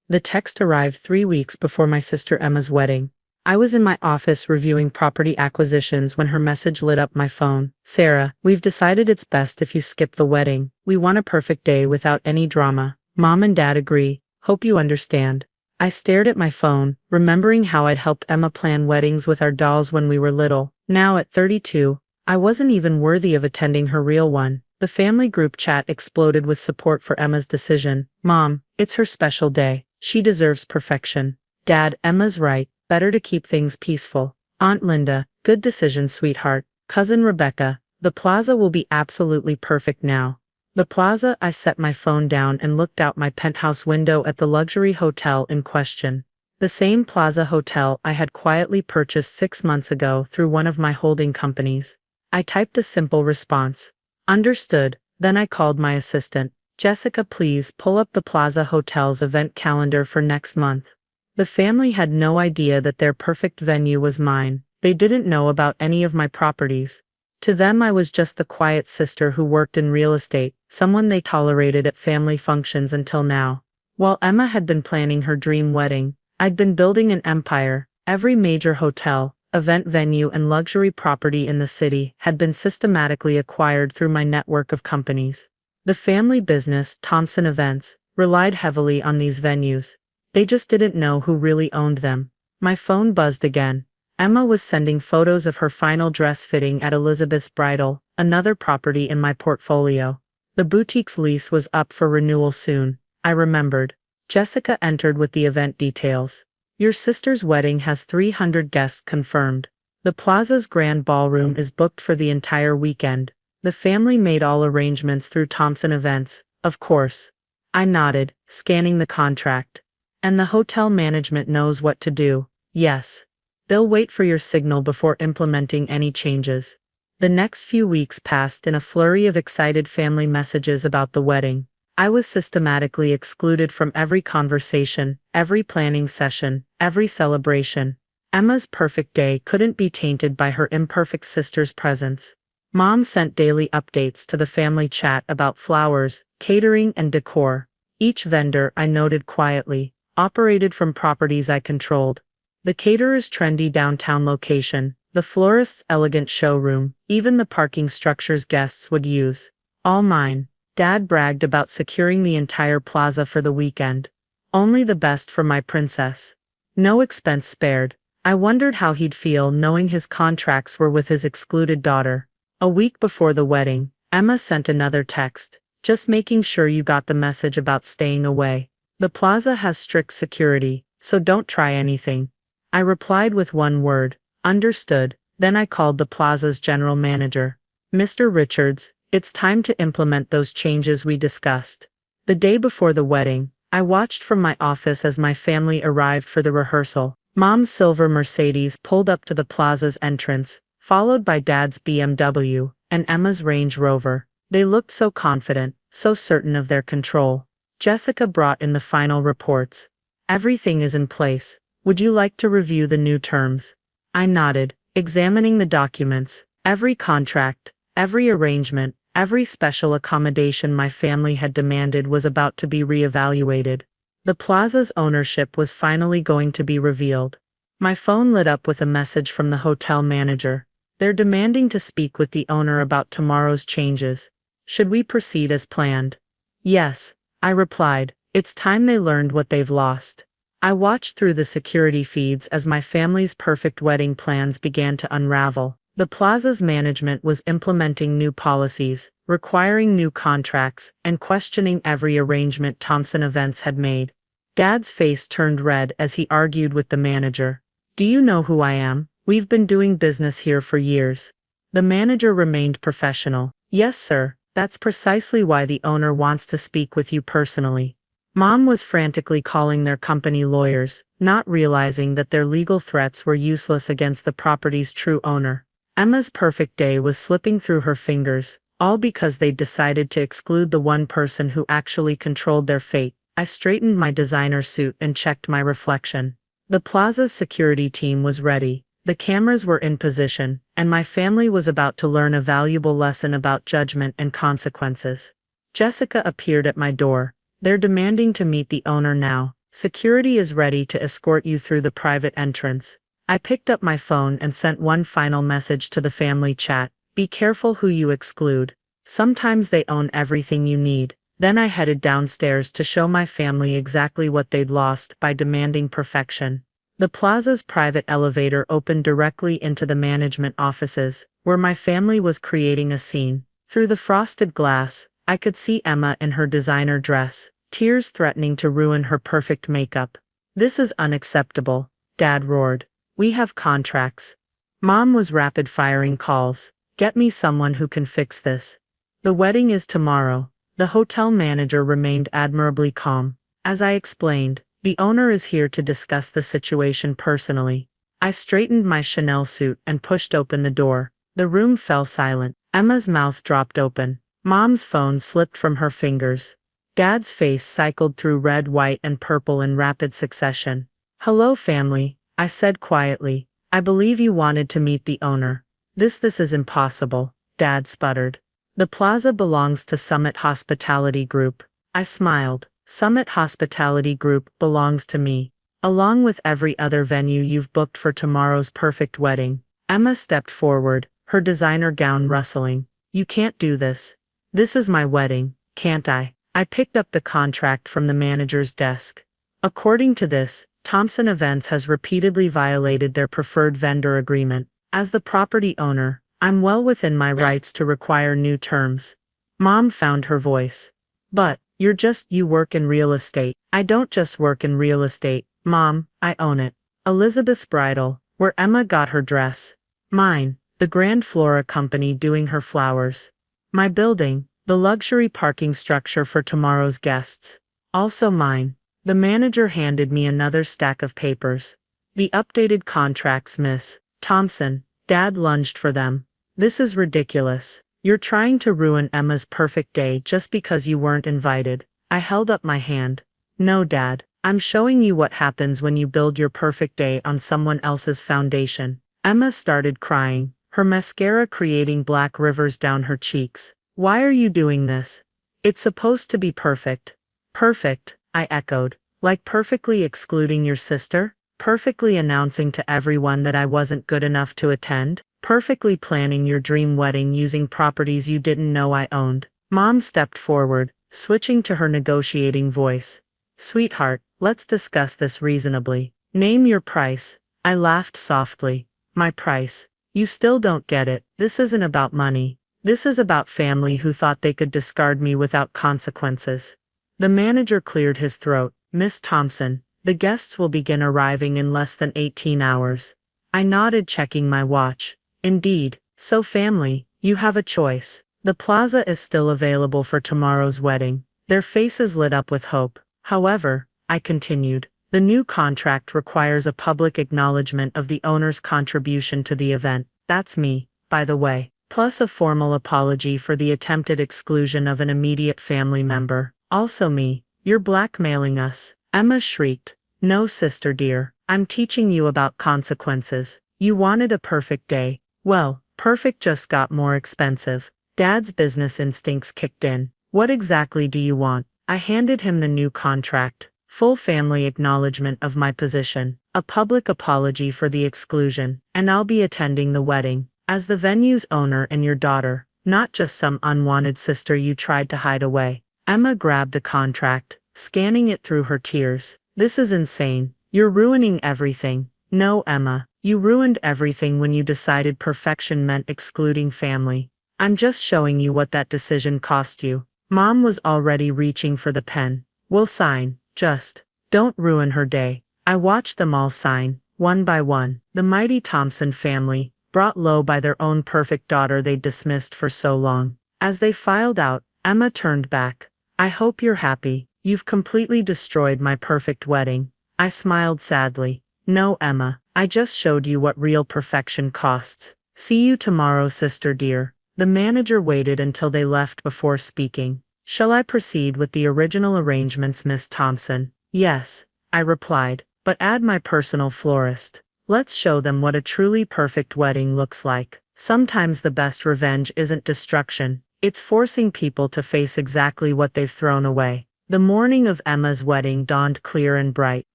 The text arrived 3 weeks before my sister Emma's wedding. I was in my office reviewing property acquisitions when her message lit up my phone. Sarah, we've decided it's best if you skip the wedding. We want a perfect day without any drama. Mom and Dad agree. Hope you understand. I stared at my phone, remembering how I'd helped Emma plan weddings with our dolls when we were little. Now at 32, I wasn't even worthy of attending her real one. The family group chat exploded with support for Emma's decision. Mom, it's her special day. She deserves perfection. Dad, Emma's right. Better to keep things peaceful. Aunt Linda, good decision, sweetheart. Cousin Rebecca, the plaza will be absolutely perfect now. The plaza, I set my phone down and looked out my penthouse window at the luxury hotel in question. The same Plaza Hotel I had quietly purchased 6 months ago through one of my holding companies. I typed a simple response. Understood. Then I called my assistant. Jessica, please pull up the Plaza Hotel's event calendar for next month. The family had no idea that their perfect venue was mine. They didn't know about any of my properties. To them, I was just the quiet sister who worked in real estate, someone they tolerated at family functions until now. While Emma had been planning her dream wedding, I'd been building an empire. Every major hotel, event venue, and luxury property in the city had been systematically acquired through my network of companies. The family business, Thompson Events, relied heavily on these venues. They just didn't know who really owned them. My phone buzzed again. Emma was sending photos of her final dress fitting at Elizabeth's Bridal, another property in my portfolio. The boutique's lease was up for renewal soon, I remembered. Jessica entered with the event details. Your sister's wedding has 300 guests confirmed. The plaza's grand ballroom is booked for the entire weekend. The family made all arrangements through Thompson Events, of course. I nodded, scanning the contract. And the hotel management knows what to do. Yes. They'll wait for your signal before implementing any changes. The next few weeks passed in a flurry of excited family messages about the wedding. I was systematically excluded from every conversation, every planning session, every celebration. Emma's perfect day couldn't be tainted by her imperfect sister's presence. Mom sent daily updates to the family chat about flowers, catering, and decor. Each vendor, I noted quietly, operated from properties I controlled. The caterer's trendy downtown location, the florist's elegant showroom, even the parking structures guests would use. All mine. Dad bragged about securing the entire plaza for the weekend. Only the best for my princess. No expense spared. I wondered how he'd feel knowing his contracts were with his excluded daughter. A week before the wedding, Emma sent another text. Just making sure you got the message about staying away. The plaza has strict security, so don't try anything. I replied with one word, understood. Then I called the plaza's general manager. Mr. Richards, it's time to implement those changes we discussed. The day before the wedding, I watched from my office as my family arrived for the rehearsal. Mom's silver Mercedes pulled up to the plaza's entrance, followed by Dad's BMW, and Emma's Range Rover. They looked so confident, so certain of their control. Jessica brought in the final reports. Everything is in place. Would you like to review the new terms? I nodded, examining the documents. Every contract, every arrangement, every special accommodation my family had demanded was about to be reevaluated. The plaza's ownership was finally going to be revealed. My phone lit up with a message from the hotel manager. They're demanding to speak with the owner about tomorrow's changes. Should we proceed as planned? Yes, I replied. It's time they learned what they've lost. I watched through the security feeds as my family's perfect wedding plans began to unravel. The plaza's management was implementing new policies, requiring new contracts, and questioning every arrangement Thompson Events had made. Dad's face turned red as he argued with the manager. Do you know who I am? We've been doing business here for years. The manager remained professional. Yes, sir. That's precisely why the owner wants to speak with you personally. Mom was frantically calling their company lawyers, not realizing that their legal threats were useless against the property's true owner. Emma's perfect day was slipping through her fingers, all because they'd decided to exclude the one person who actually controlled their fate. I straightened my designer suit and checked my reflection. The plaza's security team was ready. The cameras were in position, and my family was about to learn a valuable lesson about judgment and consequences. Jessica appeared at my door. They're demanding to meet the owner now. Security is ready to escort you through the private entrance. I picked up my phone and sent one final message to the family chat. Be careful who you exclude. Sometimes they own everything you need. Then I headed downstairs to show my family exactly what they'd lost by demanding perfection. The plaza's private elevator opened directly into the management offices, where my family was creating a scene. Through the frosted glass, I could see Emma in her designer dress, tears threatening to ruin her perfect makeup. This is unacceptable, Dad roared. We have contracts. Mom was rapid-firing calls. Get me someone who can fix this. The wedding is tomorrow. The hotel manager remained admirably calm. As I explained, the owner is here to discuss the situation personally. I straightened my Chanel suit and pushed open the door. The room fell silent. Emma's mouth dropped open. Mom's phone slipped from her fingers. Dad's face cycled through red, white, and purple in rapid succession. Hello, family, I said quietly. I believe you wanted to meet the owner. This is impossible, Dad sputtered. The plaza belongs to Summit Hospitality Group. I smiled. Summit Hospitality Group belongs to me, along with every other venue you've booked for tomorrow's perfect wedding. Emma stepped forward, her designer gown rustling. You can't do this. This is my wedding, can't I? I picked up the contract from the manager's desk. According to this, Thompson Events has repeatedly violated their preferred vendor agreement. As the property owner, I'm well within my rights to require new terms. Mom found her voice. But, you work in real estate. I don't just work in real estate, Mom, I own it. Elizabeth's Bridal, where Emma got her dress. Mine, the Grand Flora Company doing her flowers. My building, the luxury parking structure for tomorrow's guests. Also mine. The manager handed me another stack of papers. The updated contracts, Miss Thompson. Dad lunged for them. This is ridiculous. You're trying to ruin Emma's perfect day just because you weren't invited. I held up my hand. No, Dad. I'm showing you what happens when you build your perfect day on someone else's foundation. Emma started crying, her mascara creating black rivers down her cheeks. Why are you doing this? It's supposed to be perfect. Perfect, I echoed. Like perfectly excluding your sister? Perfectly announcing to everyone that I wasn't good enough to attend? Perfectly planning your dream wedding using properties you didn't know I owned? Mom stepped forward, switching to her negotiating voice. Sweetheart, let's discuss this reasonably. Name your price. I laughed softly. My price. You still don't get it. This isn't about money. This is about family who thought they could discard me without consequences. The manager cleared his throat. Miss Thompson, the guests will begin arriving in less than 18 hours. I nodded, checking my watch. Indeed, so family, you have a choice. The plaza is still available for tomorrow's wedding. Their faces lit up with hope. However, I continued, the new contract requires a public acknowledgement of the owner's contribution to the event. That's me, by the way, plus a formal apology for the attempted exclusion of an immediate family member. Also me. You're blackmailing us. Emma shrieked. No, sister dear, I'm teaching you about consequences. You wanted a perfect day. Well, perfect just got more expensive. Dad's business instincts kicked in. What exactly do you want? I handed him the new contract. Full family acknowledgement of my position, a public apology for the exclusion, and I'll be attending the wedding, as the venue's owner and your daughter, not just some unwanted sister you tried to hide away. Emma grabbed the contract, scanning it through her tears. This is insane. You're ruining everything. No, Emma, you ruined everything when you decided perfection meant excluding family. I'm just showing you what that decision cost you. Mom was already reaching for the pen. We'll sign, just don't ruin her day. I watched them all sign, one by one. The mighty Thompson family, brought low by their own perfect daughter they'd dismissed for so long. As they filed out, Emma turned back. I hope you're happy. You've completely destroyed my perfect wedding. I smiled sadly. No, Emma, I just showed you what real perfection costs. See you tomorrow, sister dear. The manager waited until they left before speaking. Shall I proceed with the original arrangements, Miss Thompson? Yes, I replied, but add my personal florist. Let's show them what a truly perfect wedding looks like. Sometimes the best revenge isn't destruction, it's forcing people to face exactly what they've thrown away. The morning of Emma's wedding dawned clear and bright.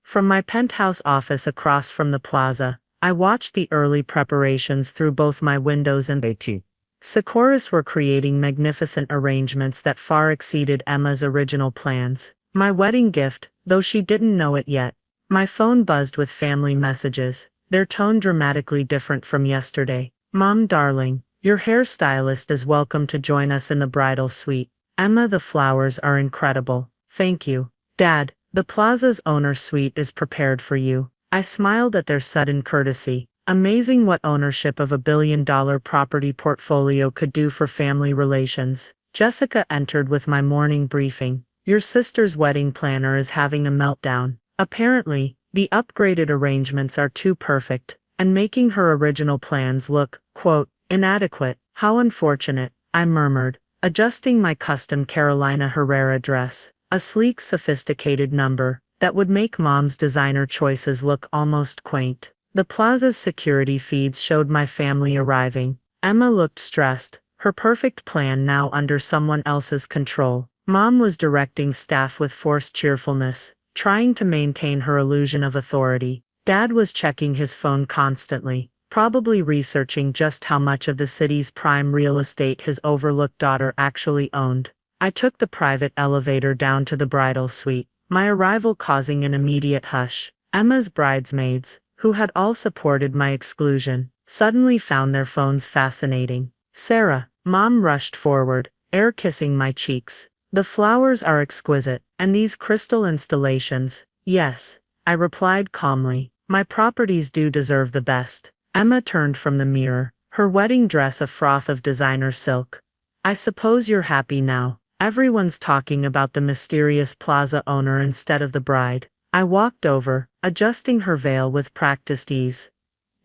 From my penthouse office across from the plaza, I watched the early preparations through both my windows and bay. Sakura's were creating magnificent arrangements that far exceeded Emma's original plans. My wedding gift, though she didn't know it yet. My phone buzzed with family messages, their tone dramatically different from yesterday. Mom darling, your hairstylist is welcome to join us in the bridal suite. Emma, the flowers are incredible. Thank you. Dad, the plaza's owner suite is prepared for you. I smiled at their sudden courtesy. Amazing what ownership of $1 billion property portfolio could do for family relations. Jessica entered with my morning briefing. Your sister's wedding planner is having a meltdown. Apparently, the upgraded arrangements are too perfect, and making her original plans look, quote, inadequate. How unfortunate, I murmured, adjusting my custom Carolina Herrera dress, a sleek, sophisticated number that would make Mom's designer choices look almost quaint. The plaza's security feeds showed my family arriving. Emma looked stressed, her perfect plan now under someone else's control. Mom was directing staff with forced cheerfulness, trying to maintain her illusion of authority. Dad was checking his phone constantly, probably researching just how much of the city's prime real estate his overlooked daughter actually owned. I took the private elevator down to the bridal suite, my arrival causing an immediate hush. Emma's bridesmaids, who had all supported my exclusion, suddenly found their phones fascinating. Sarah, Mom rushed forward, air kissing my cheeks. The flowers are exquisite, and these crystal installations, yes, I replied calmly. My properties do deserve the best. Emma turned from the mirror, her wedding dress a froth of designer silk. I suppose you're happy now. Everyone's talking about the mysterious plaza owner instead of the bride. I walked over, adjusting her veil with practiced ease.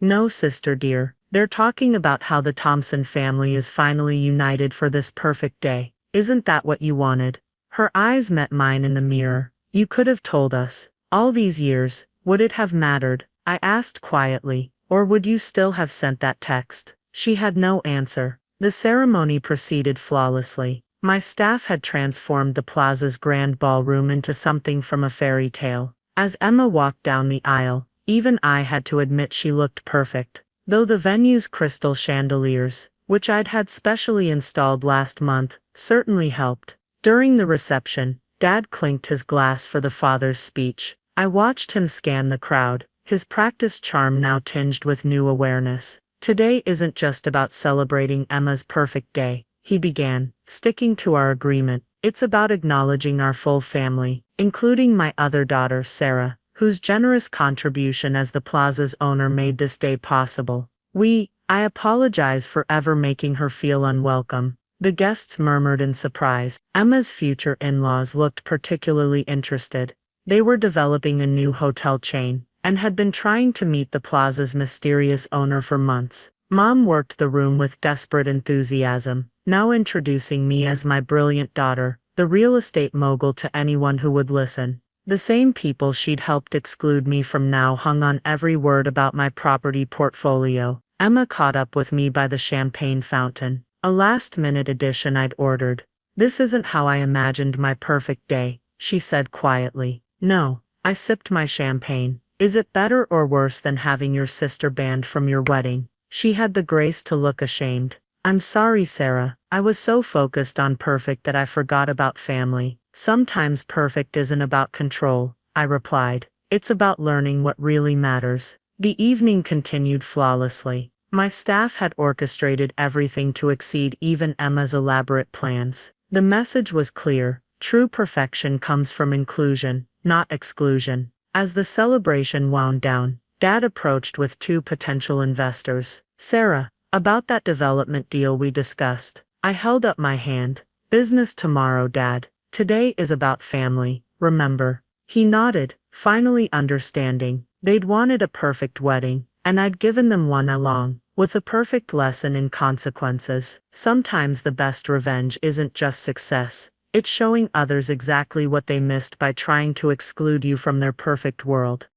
No, sister dear, they're talking about how the Thompson family is finally united for this perfect day. Isn't that what you wanted? Her eyes met mine in the mirror. You could have told us. All these years, would it have mattered? I asked quietly, or would you still have sent that text? She had no answer. The ceremony proceeded flawlessly. My staff had transformed the plaza's grand ballroom into something from a fairy tale. As Emma walked down the aisle, even I had to admit she looked perfect. Though the venue's crystal chandeliers, which I'd had specially installed last month, certainly helped. During the reception, Dad clinked his glass for the father's speech. I watched him scan the crowd, his practiced charm now tinged with new awareness. Today isn't just about celebrating Emma's perfect day, he began, sticking to our agreement. It's about acknowledging our full family, including my other daughter, Sarah, whose generous contribution as the plaza's owner made this day possible. I apologize for ever making her feel unwelcome. The guests murmured in surprise. Emma's future in-laws looked particularly interested. They were developing a new hotel chain, and had been trying to meet the plaza's mysterious owner for months. Mom worked the room with desperate enthusiasm, now introducing me as my brilliant daughter, the real estate mogul to anyone who would listen. The same people she'd helped exclude me from now hung on every word about my property portfolio. Emma caught up with me by the champagne fountain, a last-minute addition I'd ordered. This isn't how I imagined my perfect day, she said quietly. No, I sipped my champagne. Is it better or worse than having your sister banned from your wedding? She had the grace to look ashamed. I'm sorry, Sarah. I was so focused on perfect that I forgot about family. Sometimes perfect isn't about control, I replied. It's about learning what really matters. The evening continued flawlessly. My staff had orchestrated everything to exceed even Emma's elaborate plans. The message was clear. True perfection comes from inclusion, not exclusion. As the celebration wound down, Dad approached with two potential investors. Sarah, about that development deal we discussed. I held up my hand. Business tomorrow, Dad. Today is about family, remember? He nodded, finally understanding. They'd wanted a perfect wedding, and I'd given them one along, with a perfect lesson in consequences. Sometimes the best revenge isn't just success. It's showing others exactly what they missed by trying to exclude you from their perfect world.